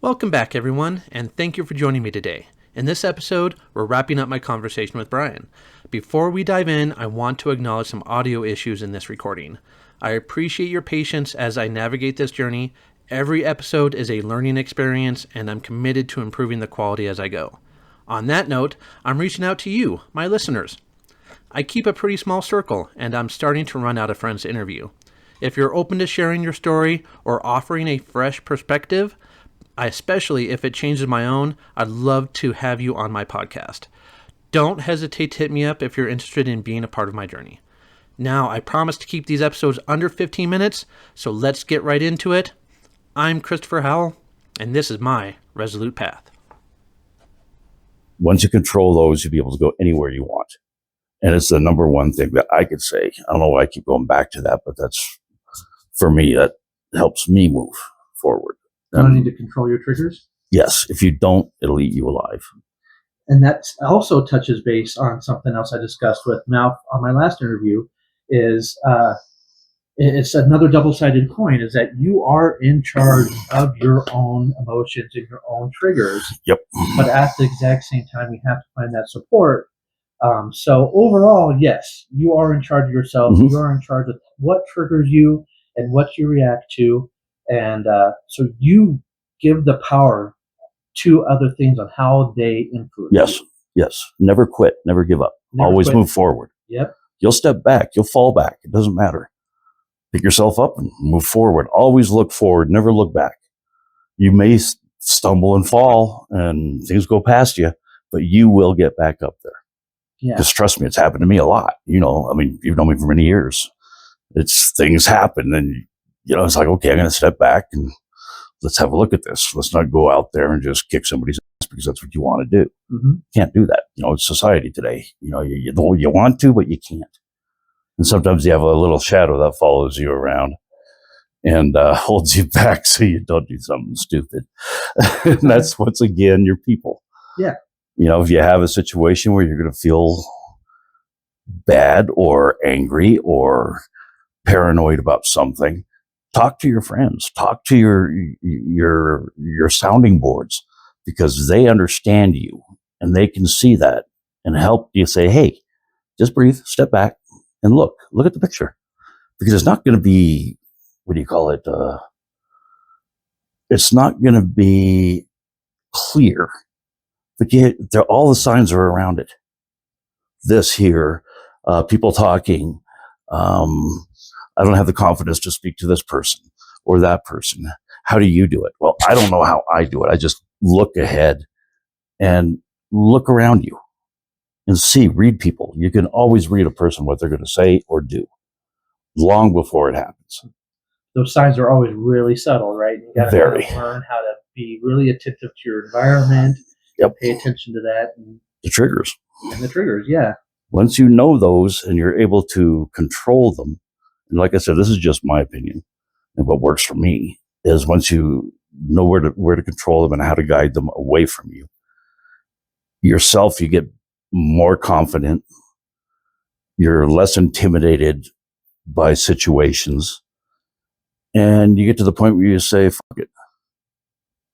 Welcome back, everyone, and thank you for joining me today. In this episode, we're wrapping up my conversation with Brian. Before we dive in, I want to acknowledge some audio issues in this recording. I appreciate your patience as I navigate this journey. Every episode is a learning experience, and I'm committed to improving the quality as I go. On that note, I'm reaching out to you, my listeners. I keep a pretty small circle, and I'm starting to run out of friends to interview. If you're open to sharing your story or offering a fresh perspective, especially if it changes my own, I'd love to have you on my podcast. Don't hesitate to hit me up if you're interested in being a part of my journey. Now, I promise to keep these episodes under 15 minutes, so let's get right into it. I'm Christopher Howell, and this is my Resolute Path. Once you control those, you'll be able to go anywhere you want. And it's the number one thing that I could say. I don't know why I keep going back to that, but that's, for me, that helps me move forward. Learning to control your triggers? Yes. If you don't, it'll eat you alive. And that also touches base on something else I discussed with Mal on my last interview, is it's another double-sided coin, is that you are in charge of your own emotions and your own triggers. Yep. But at the exact same time, you have to find that support. So overall, yes, you are in charge of yourself. Mm-hmm. You are in charge of what triggers you and what you react to. And so you give the power to other things on how they improve. Yes, yes. Never quit. Never give up. Always move forward. Yep. You'll step back. You'll fall back. It doesn't matter. Pick yourself up and move forward. Always look forward. Never look back. You may stumble and fall and things go past you, but you will get back up there. Yeah. Because trust me, it's happened to me a lot. You know, I mean, you've known me for many years. It's things happen and it's like, okay, I'm going to step back and let's have a look at this. Let's not go out there and just kick somebody's ass because that's what you want to do. Mm-hmm. Can't do that. It's society today. You want to, but you can't. And sometimes you have a little shadow that follows you around and holds you back so you don't do something stupid. And that's, once again, your people. Yeah. If you have a situation where you're going to feel bad or angry or paranoid about something, talk to your friends, talk to your sounding boards, because they understand you and they can see that and help you say, hey, just breathe, step back and look at the picture, because it's not going to be, it's not going to be clear, but all the signs are around it. This here, people talking, I don't have the confidence to speak to this person or that person. How do you do it? Well, I don't know how I do it. I just look ahead and look around you and read people. You can always read a person, what they're going to say or do, long before it happens. Those signs are always really subtle, right? You got to learn how to be really attentive to your environment. Yep. Pay attention to that. And the triggers. And the triggers, yeah. Once you know those and you're able to control them, and like I said, this is just my opinion, and what works for me is once you know where to control them and how to guide them away from you, yourself, you get more confident. You're less intimidated by situations, and you get to the point where you say, fuck it.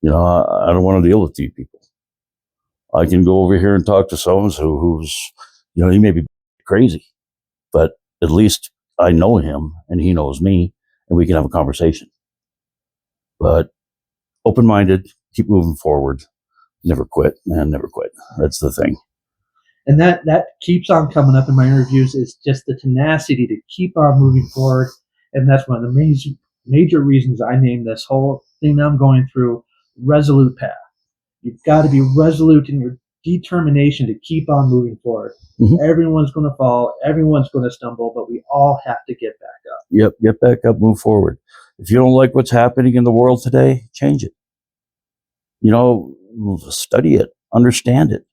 I don't want to deal with these people. I can go over here and talk to so-and-so who's, he may be crazy, but at least I know him and he knows me and we can have a conversation. But open-minded, keep moving forward. Never quit, man, never quit. That's the thing. And that keeps on coming up in my interviews, is just the tenacity to keep on moving forward. And that's one of the major reasons I named this whole thing I'm going through Resolute Path. You've got to be resolute in your determination to keep on moving forward. Mm-hmm. Everyone's going to fall. Everyone's going to stumble, but we all have to get back up. Yep. Get back up, move forward. If you don't like what's happening in the world today, change it. Study it, understand it,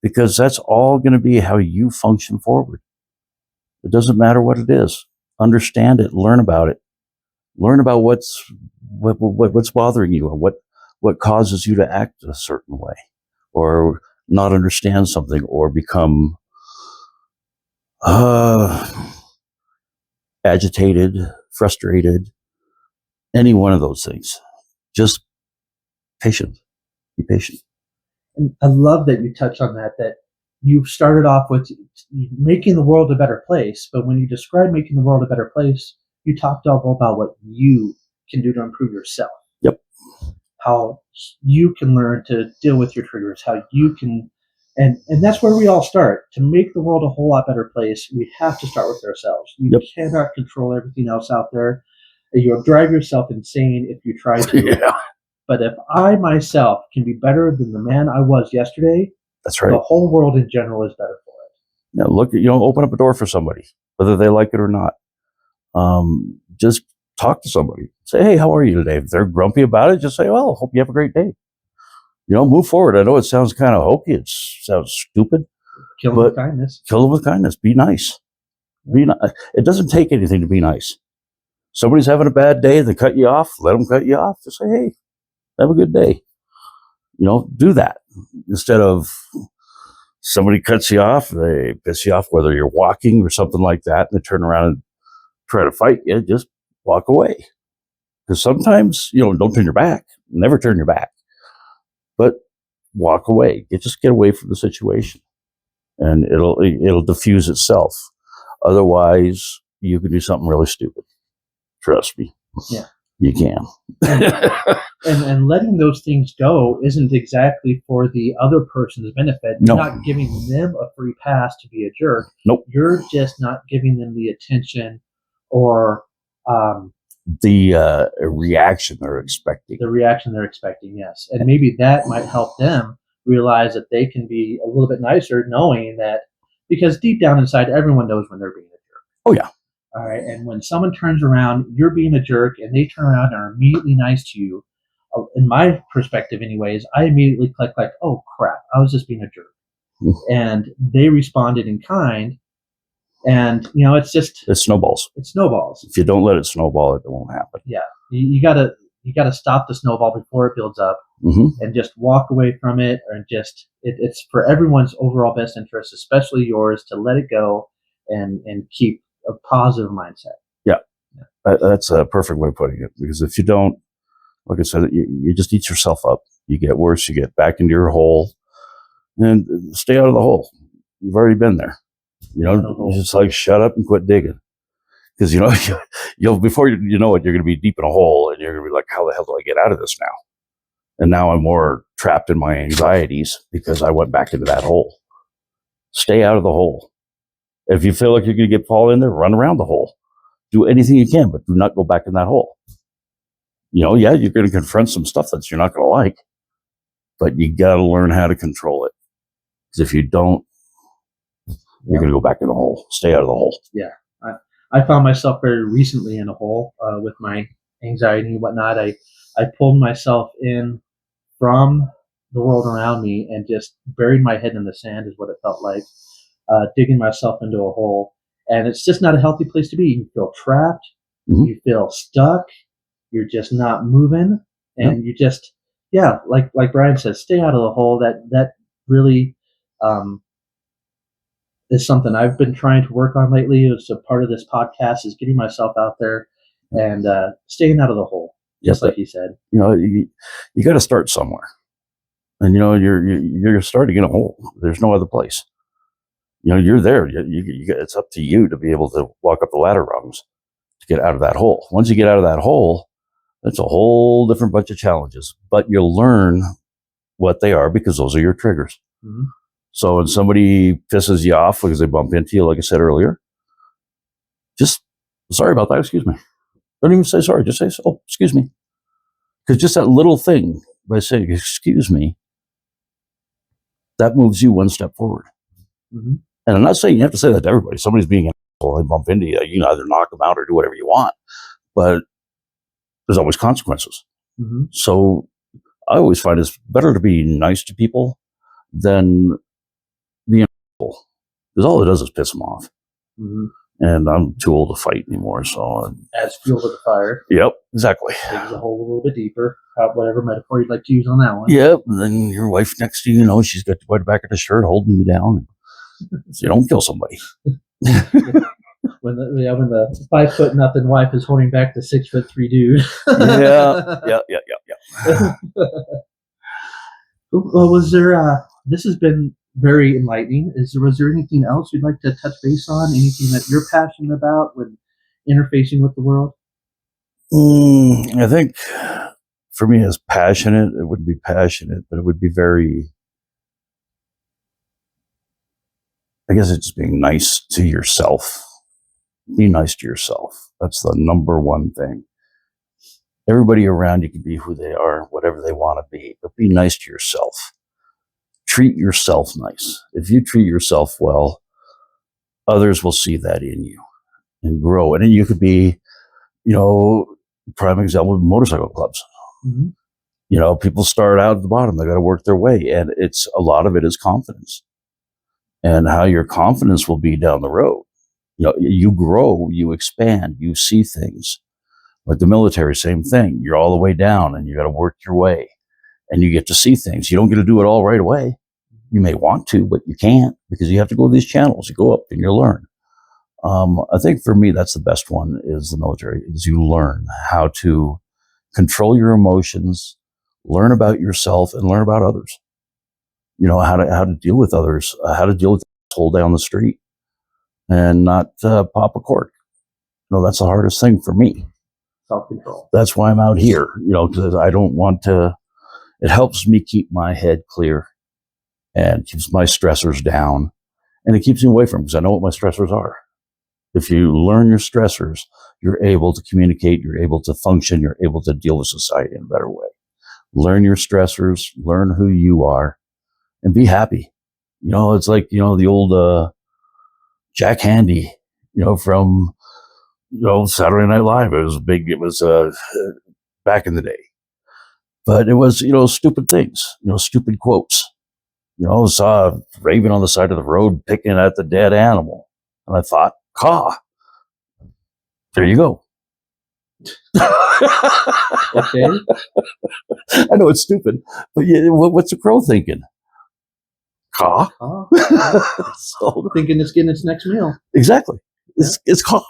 because that's all going to be how you function forward. It doesn't matter what it is. Understand it, learn about it. Learn about what's bothering you and what causes you to act a certain way or not understand something or become agitated, frustrated, any one of those things. Just patient. Be patient. And I love that you touch on that you started off with making the world a better place, but when you describe making the world a better place, you talked all about what you can do to improve yourself. Yep. How you can learn to deal with your triggers, how you can, and that's where we all start. To make the world a whole lot better place, we have to start with ourselves. You cannot control everything else out there. You'll drive yourself insane if you try to. Yeah. But if I myself can be better than the man I was yesterday, that's right. The whole world in general is better for it. Now look, open up a door for somebody, whether they like it or not. Just talk to somebody. Say, hey, how are you today? If they're grumpy about it, just say, well, hope you have a great day. Move forward. I know it sounds kind of hokey. It sounds stupid. Kill them with kindness. Kill them with kindness. Be nice. It doesn't take anything to be nice. Somebody's having a bad day, they cut you off, let them cut you off. Just say, hey, have a good day. Do that. Instead of somebody cuts you off, they piss you off, whether you're walking or something like that, and they turn around and try to fight you, just walk away. Because sometimes, don't turn your back. Never turn your back. But walk away. Just get away from the situation. And it'll diffuse itself. Otherwise, you can do something really stupid. Trust me. Yeah. You can. and letting those things go isn't exactly for the other person's benefit. You're not giving them a free pass to be a jerk. Nope. You're just not giving them the attention or the reaction they're expecting. The reaction they're expecting, yes. And maybe that might help them realize that they can be a little bit nicer, knowing that, because deep down inside, everyone knows when they're being a jerk. Oh, yeah. All right. And when someone turns around, you're being a jerk, and they turn around and are immediately nice to you, in my perspective anyways, I immediately click like, oh, crap, I was just being a jerk. And they responded in kind. And, it snowballs. It snowballs. If you don't let it snowball, it won't happen. Yeah. You gotta stop the snowball before it builds up, and just walk away from it, or just, it's for everyone's overall best interest, especially yours, to let it go and keep a positive mindset. Yeah. That's a perfect way of putting it. Because if you don't, like I said, you just eat yourself up. You get worse. You get back into your hole, and stay out of the hole. You've already been there. It's just like, shut up and quit digging. Because, you'll before you know it, you're going to be deep in a hole, and you're going to be like, how the hell do I get out of this now? And now I'm more trapped in my anxieties because I went back into that hole. Stay out of the hole. If you feel like you're going to fall in there, run around the hole. Do anything you can, but do not go back in that hole. You're going to confront some stuff that you're not going to like, but you got to learn how to control it. Because if you don't, you're going to go back in the hole. Stay out of the hole. Yeah. I found myself very recently in a hole with my anxiety and whatnot. I pulled myself in from the world around me and just buried my head in the sand is what it felt like, digging myself into a hole. And it's just not a healthy place to be. You feel trapped. You feel stuck. You're just not moving. And you just, like Brian says, stay out of the hole. That really is something I've been trying to work on lately. It's a part of this podcast is getting myself out there and staying out of the hole, just like you said. You got to start somewhere, and you're starting in a hole. There's no other place. You're there. It's up to you to be able to walk up the ladder rungs to get out of that hole. Once you get out of that hole, that's a whole different bunch of challenges. But you'll learn what they are because those are your triggers. Mm-hmm. So when somebody pisses you off because they bump into you, like I said earlier, just, sorry about that, excuse me. Don't even say sorry, just say, oh, excuse me. Because just that little thing, by saying, excuse me, that moves you one step forward. Mm-hmm. And I'm not saying you have to say that to everybody. Somebody's being an asshole, they bump into you, you can either knock them out or do whatever you want. But there's always consequences. Mm-hmm. So I always find it's better to be nice to people than being asshole. Because all it does is piss them off. Mm-hmm. And I'm too old to fight anymore. So adds fuel to the fire. Yep, exactly. Digs the hole a little bit deeper. Whatever metaphor you'd like to use on that one. Yep. And then your wife next to you, she's got the back of the shirt holding you down. So you don't kill somebody. when the 5'0" wife is holding back the 6'3" dude. Yeah. Well, was there? This has been very enlightening. Was there anything else you'd like to touch base on? Anything that you're passionate about when interfacing with the world? I think for me, as passionate, it wouldn't be passionate, but it would be very. I guess it's just being nice to yourself. Be nice to yourself. That's the number one thing. Everybody around you can be who they are, whatever they want to be, but be nice to yourself. Treat yourself nice. If you treat yourself well, others will see that in you and grow. And then you could be, prime example with motorcycle clubs. Mm-hmm. People start out at the bottom. They got to work their way. And a lot of it is confidence and how your confidence will be down the road. You grow, you expand, you see things. Like the military, same thing. You're all the way down and you got to work your way and you get to see things. You don't get to do it all right away. You may want to, but you can't because you have to go these channels. You go up and you learn. I think for me, that's the best one is the military, is you learn how to control your emotions, learn about yourself and learn about others. How to deal with others, how to deal with the asshole down the street and not pop a cork. That's the hardest thing for me. Self-control. That's why I'm out here, because I don't want to. It helps me keep my head clear and keeps my stressors down, and it keeps me away from them because I know what my stressors are. If you learn your stressors, you're able to communicate, you're able to function, you're able to deal with society in a better way. Learn your stressors, learn who you are, and be happy. It's like, the old Jack Handy, from Saturday Night Live. It was big. It was back in the day, but it was stupid things. Stupid quotes. Saw a raven on the side of the road picking at the dead animal, and I thought, "Caw, there you go." Okay. I know it's stupid, but yeah, what's the crow thinking? Caw. So thinking it's getting its next meal. Exactly. It's caw.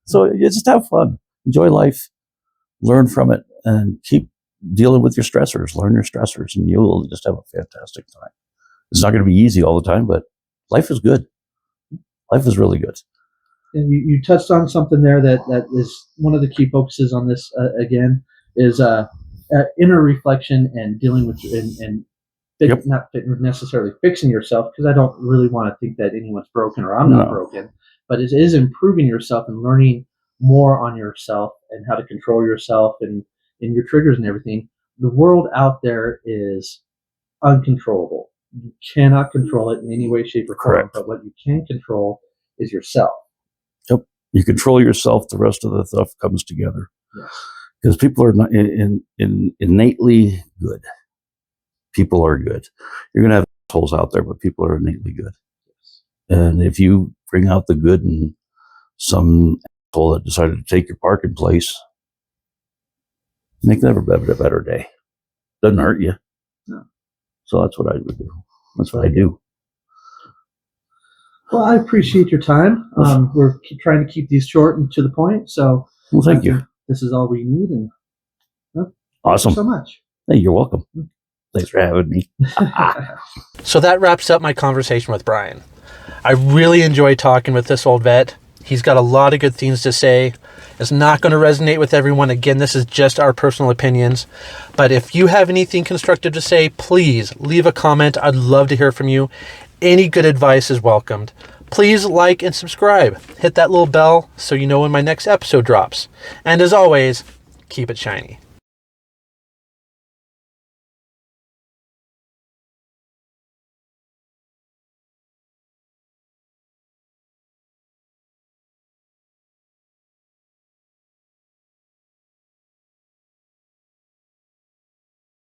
So you just have fun, enjoy life, learn from it, and keep dealing with your stressors. Learn your stressors, and you'll just have a fantastic time. It's not going to be easy all the time, but life is good. Life is really good. And you touched on something there that is one of the key focuses on this, again, is inner reflection and dealing with not necessarily fixing yourself, because I don't really want to think that anyone's broken or I'm not broken. But it is improving yourself and learning more on yourself and how to control yourself and your triggers and everything. The world out there is uncontrollable. You cannot control it in any way, shape, or form. But what you can control is yourself. Yep. You control yourself, the rest of the stuff comes together. Yes. Because people are not innately good. People are good. You're going to have assholes out there, but people are innately good. And if you bring out the good in some asshole that decided to take your parking place, make that a better day. Doesn't hurt you. No. So that's what I would do. That's what I do. Well, I appreciate your time. We're trying to keep these short and to the point. So, well, thank you. This is all we need. And awesome. Thank you so much. Hey, you're welcome. Thanks for having me. So that wraps up my conversation with Brian. I really enjoyed talking with this old vet. He's got a lot of good things to say. It's not going to resonate with everyone. Again, this is just our personal opinions. But if you have anything constructive to say, please leave a comment. I'd love to hear from you. Any good advice is welcomed. Please like and subscribe. Hit that little bell so you know when my next episode drops. And as always, keep it shiny.